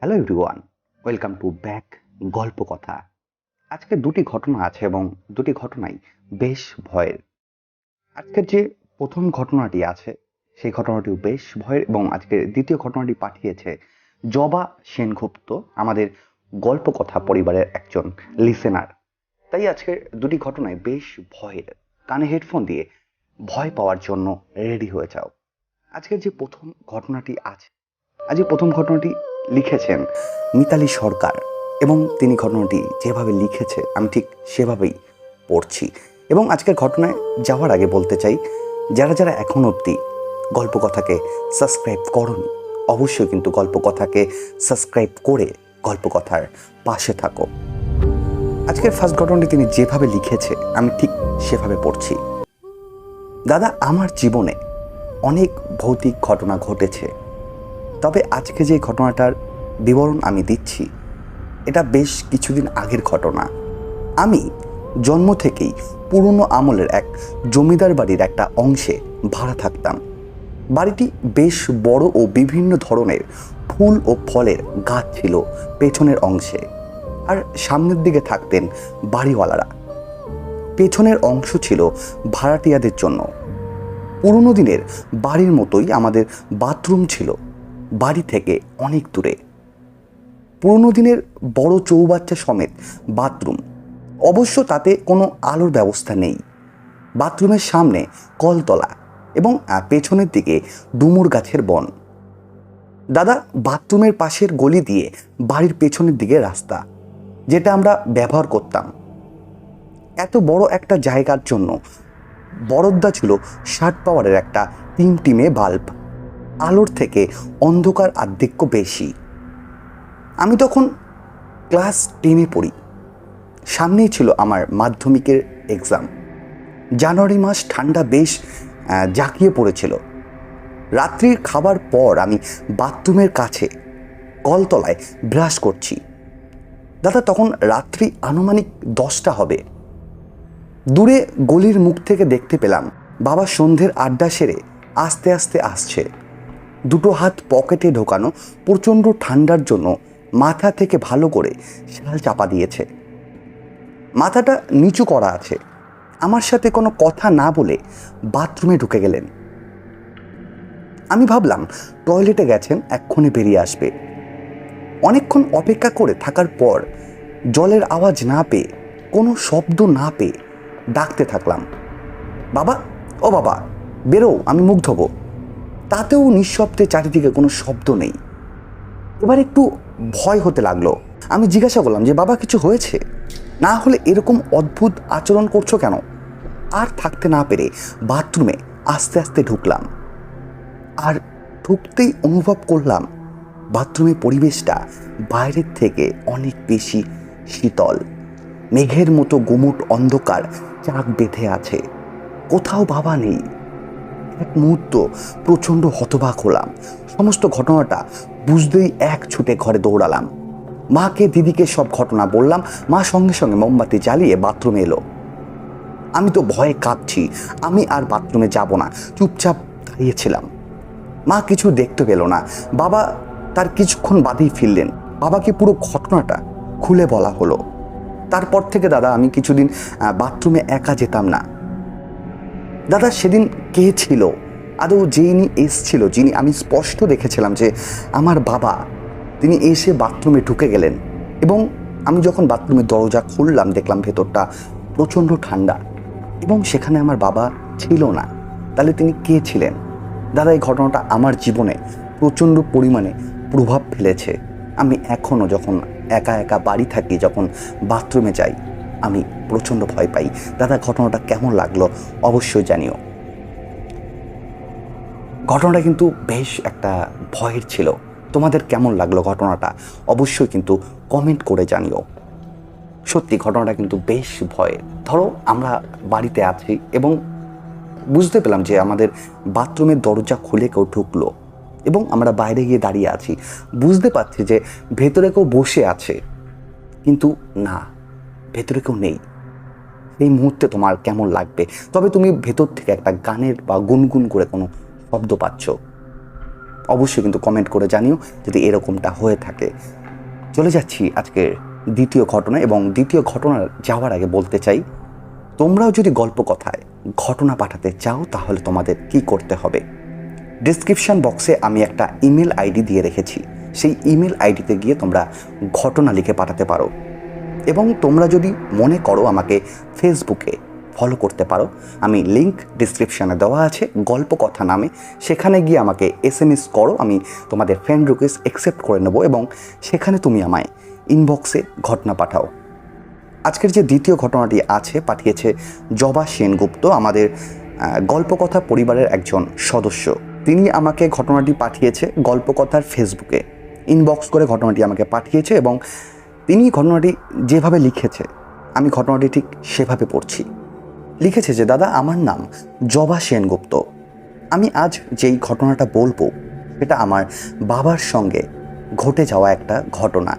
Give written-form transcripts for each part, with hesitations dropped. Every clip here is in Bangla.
Hello everyone, welcome to back গল্প কথা। আজকে দুটি ঘটনা আছে এবং দুটি ঘটনাই বেশ ভয়ের। আজকের যে প্রথম ঘটনাটি আছে সেই ঘটনাটিও বেশ ভয়ের এবং আজকের দ্বিতীয় ঘটনাটি পাঠিয়েছে জবা সেনগুপ্ত, আমাদের গল্প কথা পরিবারের একজন লিসেনার। তাই আজকের দুটি ঘটনায় বেশ ভয়ের। কানে হেডফোন দিয়ে ভয় পাওয়ার জন্য রেডি হয়ে যাও। আজকের যে প্রথম ঘটনাটি আছে, আজ এই প্রথম ঘটনাটি লিখেছেন মিতালি সরকার এবং তিনি ঘটনাটি যেভাবে লিখেছে আমি ঠিক সেভাবেই পড়ছি। এবং আজকের ঘটনায় যাওয়ার আগে বলতে চাই, যারা যারা এখন অবধি গল্পকথাকে সাবস্ক্রাইব করনি, অবশ্যই কিন্তু গল্পকথাকে সাবস্ক্রাইব করে গল্পকথার পাশে থাকো। আজকের ফার্স্ট ঘটনাটি তিনি যেভাবে লিখেছে আমি ঠিক সেভাবে পড়ছি। দাদা, আমার জীবনে অনেক ভৌতিক ঘটনা ঘটেছে, তবে আজকে যে ঘটনাটার বিবরণ আমি দিচ্ছি এটা বেশ কিছুদিন আগের ঘটনা। আমি জন্ম থেকেই পুরনো আমলের এক জমিদার বাড়ির একটা অংশে ভাড়া থাকতাম। বাড়িটি বেশ বড় ও বিভিন্ন ধরনের ফুল ও ফলের গাছ ছিল পেছনের অংশে, আর সামনের দিকে থাকতেন বাড়িওয়ালারা। পেছনের অংশ ছিল ভাড়াটিয়াদের জন্য। পুরনো দিনের বাড়ির মতোই আমাদের বাথরুম ছিল বাড়ি থেকে অনেক দূরে। পুরনো দিনের বড় চৌবাচ্চা সমেত বাথরুম, অবশ্য তাতে কোনো আলোর ব্যবস্থা নেই। বাথরুমের সামনে কলতলা এবং পেছনের দিকে ডুমুর গাছের বন। দাদা, বাথরুমের পাশের গলি দিয়ে বাড়ির পেছনের দিকে রাস্তা, যেটা আমরা ব্যবহার করতাম। এত বড় একটা জায়গার জন্য বরদ্দা ছিল 60 পাওয়ারের একটা টিমটিমে বাল্ব। আলোর থেকে অন্ধকার আধিক্য বেশি। আমি তখন ক্লাস 10-এ পড়ি। সামনেই ছিল আমার মাধ্যমিকের এক্সাম। জানুয়ারি মাস, ঠান্ডা বেশ জাঁকিয়ে পড়েছিল। রাত্রির খাবার পর আমি বাথরুমের কাছে কলতলায় ব্রাশ করছি। দাদা, তখন রাত্রি আনুমানিক 10টা হবে। দূরে গলির মুখ থেকে দেখতে পেলাম বাবা সন্ধ্যের আড্ডা সেরে আস্তে আস্তে আসছে। দুটো হাত পকেটে ঢোকানো, প্রচণ্ড ঠান্ডার জন্য মাথা থেকে ভালো করে শাল চাপা দিয়েছে। মাথাটা নিচু করা আছে। আমার সাথে কোনো কথা না বলে বাথরুমে ঢুকে গেলেন। আমি ভাবলাম টয়লেটে গেছেন, এক্ষুনি বেরিয়ে আসবে। অনেকক্ষণ অপেক্ষা করে থাকার পর জলের আওয়াজ না পেয়ে, কোনো শব্দ না পেয়ে ডাকতে থাকলাম, বাবা, ও বাবা, বেরো, আমি মুখ ধোবো। তাতেও নিঃশব্দে, চারিদিকে কোনো শব্দ নেই। এবার একটু ভয় হতে লাগলো। আমি জিজ্ঞাসা করলাম যে বাবা, কিছু হয়েছে? না হলে এরকম অদ্ভুত আচরণ করছো কেন? আর থাকতে না পেরে বাথরুমে আস্তে আস্তে ঢুকলাম। আর ঢুকতেই অনুভব করলাম বাথরুমের পরিবেশটা বাইরের থেকে অনেক বেশি শীতল। মেঘের মতো গুমুট অন্ধকার চাক বেঁধে আছে, কোথাও বাবা নেই। এক মুহূর্ত প্রচণ্ড হতবাক হলাম। সমস্ত ঘটনাটা বুঝতেই এক ছুটে ঘরে দৌড়ালাম। মাকে, দিদিকে সব ঘটনা বললাম। মা সঙ্গে সঙ্গে মোমবাতি জ্বালিয়ে বাথরুমে এলো। আমি তো ভয়ে কাঁপছি। আমি আর বাথরুমে যাব না, চুপচাপ দাঁড়িয়েছিলাম। মা কিছু দেখতে পেল না। বাবা তার কিছুক্ষণ বাদেই ফিরলেন। বাবাকে পুরো ঘটনাটা খুলে বলা হলো। তারপর থেকে দাদা আমি কিছুদিন বাথরুমে একা যেতাম না। দাদা, সেদিন কে ছিল? আদৌ যিনি এসছিল, যিনি আমি স্পষ্ট দেখেছিলাম যে আমার বাবা, তিনি এসে বাথরুমে ঢুকে গেলেন। এবং আমি যখন বাথরুমের দরজা খুললাম, দেখলাম ভেতরটা প্রচণ্ড ঠান্ডা এবং সেখানে আমার বাবা ছিল না। তাহলে তিনি কে ছিলেন? দাদা, এই ঘটনাটা আমার জীবনে প্রচণ্ড পরিমাণে প্রভাব ফেলেছে। আমি এখনও যখন একা একা বাড়ি থাকি, যখন বাথরুমে যাই, আমি প্রচণ্ড ভয় পাই। দাদা, ঘটনাটা কেমন লাগলো অবশ্যই জানিও। ঘটনাটা কিন্তু বেশ একটা ভয়ের ছিল। তোমাদের কেমন লাগলো ঘটনাটা অবশ্যই কিন্তু কমেন্ট করে জানিও। সত্যি ঘটনাটা কিন্তু বেশ ভয়ের। ধরো আমরা বাড়িতে আছি এবং বুঝতে পেলাম যে আমাদের বাথরুমের দরজা খুলে কেউ ঢুকলো এবং আমরা বাইরে গিয়ে দাঁড়িয়ে আছি। বুঝতে পারছি যে ভেতরে কেউ বসে আছে, কিন্তু না, ভেতরে কেউ নেই। এই মুহূর্তে তোমার কেমন লাগবে? তবে তুমি ভেতর থেকে একটা গানের বা গুনগুন করে কোনো শব্দ পাচ্ছ। অবশ্যই কিন্তু কমেন্ট করে জানিও যদি এরকমটা হয়ে থাকে। চলে যাচ্ছি আজকের দ্বিতীয় ঘটনা, এবং দ্বিতীয় ঘটনা যাওয়ার আগে বলতে চাই, তোমরাও যদি গল্প কথায় ঘটনা পাঠাতে চাও তাহলে তোমাদের কি করতে হবে। ডেসক্রিপশন বক্সে আমি একটা ইমেল আইডি দিয়ে রেখেছি, সেই ইমেল আইডিতে গিয়ে তোমরা ঘটনা লিখে পাঠাতে পারো। এবং তোমরা যদি মনে করো আমাকে ফেসবুকে ফলো করতে পারো, আমি লিংক ডিসক্রিপশানে দেওয়া আছে গল্প কথা নামে, সেখানে গিয়ে আমাকে SMS করো, আমি তোমাদের ফ্রেন্ড রিকোয়েস্ট অ্যাকসেপ্ট করে নেব এবং সেখানে তুমি আমায় ইনবক্সে ঘটনা পাঠাও। আজকের যে দ্বিতীয় ঘটনাটি আছে পাঠিয়েছে জবা সেনগুপ্ত, আমাদের গল্পকথা পরিবারের একজন সদস্য। তিনি আমাকে ঘটনাটি পাঠিয়েছে গল্পকথার ফেসবুকে, ইনবক্স করে ঘটনাটি আমাকে পাঠিয়েছে এবং তিনি ঘটনাটি যেভাবে লিখেছে আমি ঘটনাটি ঠিক সেভাবে পড়ছি। লিখেছে যে, দাদা আমার নাম জবা সেনগুপ্ত, আমি আজ যেই ঘটনাটা বলবো সেটা আমার বাবার সঙ্গে ঘটে যাওয়া একটা ঘটনা।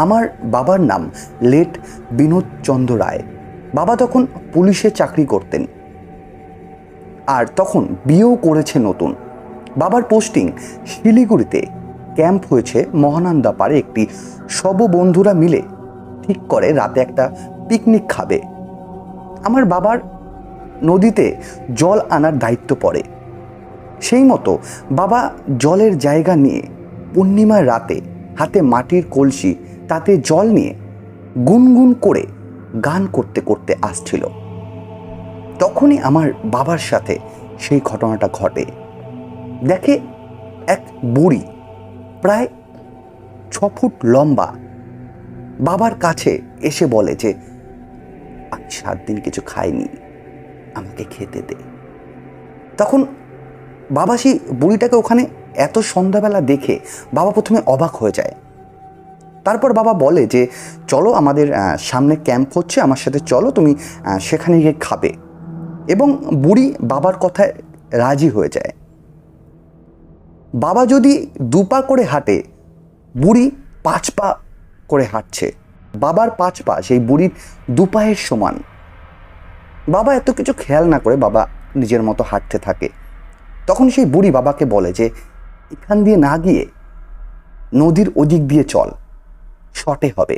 আমার বাবার নাম লেট বিনোদ চন্দ্র রায়। বাবা তখন পুলিশে চাকরি করতেন আর তখন বিয়েও করেছে নতুন। বাবার পোস্টিং শিলিগুড়িতে, ক্যাম্প হয়েছে মহানন্দা পাড়ে। একটি সব বন্ধুরা মিলে ঠিক করে রাতে একটা পিকনিক খাবে। আমার বাবার নদীতে জল আনার দায়িত্ব পড়ে। সেই মতো বাবা জলের জায়গা নিয়ে পূর্ণিমার রাতে হাতে মাটির কলসি, তাতে জল নিয়ে গুনগুন করে গান করতে করতে আসছিল। তখনই আমার বাবার সাথে সেই ঘটনাটা ঘটে। দেখে এক বুড়ি প্রায় 6 ফুট লম্বা বাবার কাছে এসে বলে যে, আমি 7 দিন কিছু খাইনি, আমাকে খেতে দে। তখন বাবা সেই বুড়িটাকে ওখানে এত সন্ধ্যাবেলা দেখে বাবা প্রথমে অবাক হয়ে যায়। তারপর বাবা বলে যে, চলো আমাদের সামনে ক্যাম্প হচ্ছে, আমার সাথে চলো, তুমি সেখানে গিয়ে খাবে। এবং বুড়ি বাবার কথায় রাজি হয়ে যায়। বাবা যদি 2 পা করে হাঁটে, বুড়ি 5 পা করে হাঁটছে। বাবার 5 পা সেই বুড়ির 2 পায়ের সমান। বাবা এত কিছু খেয়াল না করে বাবা নিজের মতো হাঁটতে থাকে। তখন সেই বুড়ি বাবাকে বলে যে, এখান দিয়ে না গিয়ে নদীর ওদিক দিয়ে চল, শর্টে হবে।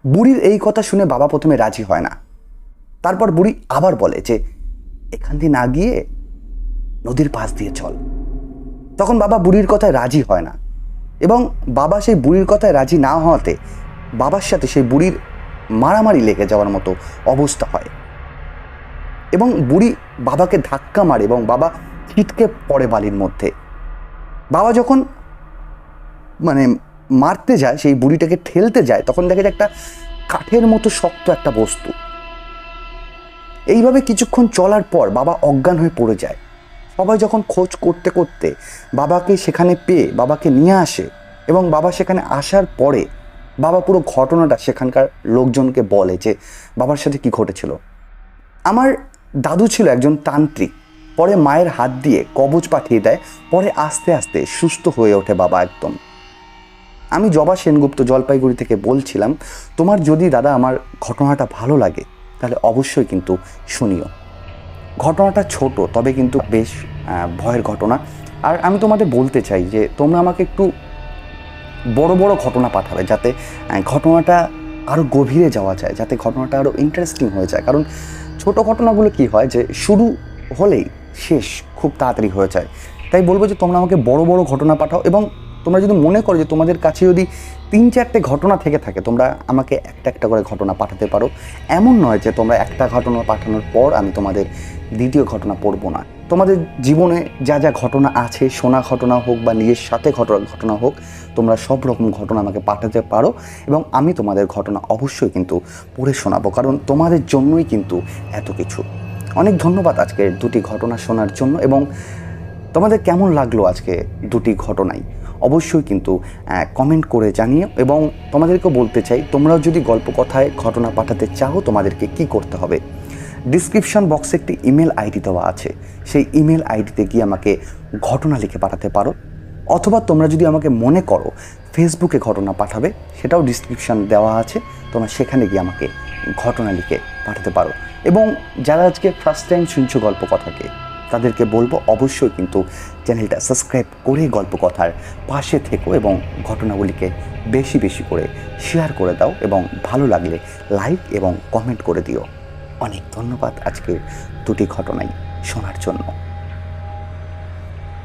বুড়ির এই কথা শুনে বাবা প্রথমে রাজি হয় না। তারপর বুড়ি আবার বলে যে, এখান দিয়ে না গিয়ে নদীর পাশ দিয়ে চল। তখন বাবা বুড়ির কথায় রাজি হয় না, এবং বাবা সেই বুড়ির কথায় রাজি না হওয়াতে বাবার সাথে সেই বুড়ির মারামারি লেগে যাওয়ার মতো অবস্থা হয়। এবং বুড়ি বাবাকে ধাক্কা মারে এবং বাবা ছিটকে পড়ে বালির মধ্যে। বাবা যখন মারতে যায়, সেই বুড়িটাকে ঠেলতে যায়, তখন দেখে যে একটা কাঠের মতো শক্ত একটা বস্তু। এইভাবে কিছুক্ষণ চলার পর বাবা অজ্ঞান হয়ে পড়ে যায়। সবাই যখন খোঁজ করতে করতে বাবাকে সেখানে পেয়ে বাবাকে নিয়ে আসে, এবং বাবা সেখানে আসার পরে বাবা পুরো ঘটনাটা সেখানকার লোকজনকে বলে যে বাবার সাথে কি ঘটেছিল। আমার দাদু ছিল একজন তান্ত্রিক, পরে মায়ের হাত দিয়ে কবচ পাঠিয়ে দেয়, পরে আস্তে আস্তে সুস্থ হয়ে ওঠে বাবা একদম। আমি জবা সেনগুপ্ত জলপাইগুড়ি থেকে বলছিলাম। তোমার যদি দাদা আমার ঘটনাটা ভালো লাগে তাহলে অবশ্যই কিন্তু শুনিও। ঘটনাটা ছোট, তবে কিন্তু বেশ ভয়ের ঘটনা। আর আমি তোমাদের বলতে চাই যে তোমরা আমাকে একটু বড় বড় ঘটনা পাঠাবে, যাতে ঘটনাটা আরও গভীরে যাওয়া যায়, যাতে ঘটনাটা আরও ইন্টারেস্টিং হয়ে যায়। কারণ ছোট ঘটনাগুলো কি হয় যে শুরু হলেই শেষ খুব তাড়াতাড়ি হয়ে যায়। তাই বলবো যে তোমরা আমাকে বড় বড় ঘটনা পাঠাও, এবং তোমরা যদি মনে করো যে তোমাদের কাছে যদি 3-4টে ঘটনা থেকে থাকে, তোমরা আমাকে একটা একটা করে ঘটনা পাঠাতে পারো। এমন নয় যে তোমরা একটা ঘটনা পাঠানোর পর আমি তোমাদের দ্বিতীয় ঘটনা পড়বো না। তোমাদের জীবনে যা যা ঘটনা আছে, শোনা ঘটনা হোক বা নিজের সাথে ঘটনা হোক, তোমরা সব রকম ঘটনা আমাকে পাঠাতে পারো, এবং আমি তোমাদের ঘটনা অবশ্যই কিন্তু পড়ে শোনাবো, কারণ তোমাদের জন্যই কিন্তু এত কিছু। অনেক ধন্যবাদ আজকের 2টি ঘটনা শোনার জন্য। এবং তোমাদের কেমন লাগলো আজকে 2টি ঘটনাই অবশ্যই কিন্তু কমেন্ট করে জানিও। এবং তোমাদেরকেও বলতে চাই, তোমরাও যদি গল্প কথায় ঘটনা পাঠাতে চাও তোমাদেরকে কি করতে হবে। ডিসক্রিপশন বক্সে একটি ইমেল আইডি দেওয়া আছে, সেই ইমেল আইডিতে গিয়ে আমাকে ঘটনা লিখে পাঠাতে পারো। অথবা তোমরা যদি আমাকে মনে করো ফেসবুকে ঘটনা পাঠাবে, সেটাও ডিসক্রিপশন দেওয়া আছে, তোমরা সেখানে গিয়ে আমাকে ঘটনা লিখে পাঠাতে পারো। এবং যারা আজকে ফার্স্ট টাইম শুনছো গল্প কথাকে, তাদেরকে বলবো অবশ্যই কিন্তু চ্যানেলটা সাবস্ক্রাইব করে গল্প কথার পাশে থেকো এবং ঘটনাগুলিকে বেশি বেশি করে শেয়ার করে দাও এবং ভালো লাগলে লাইক এবং কমেন্ট করে দিও। অনেক ধন্যবাদ আজকে দুটি ঘটনাই শোনার জন্য।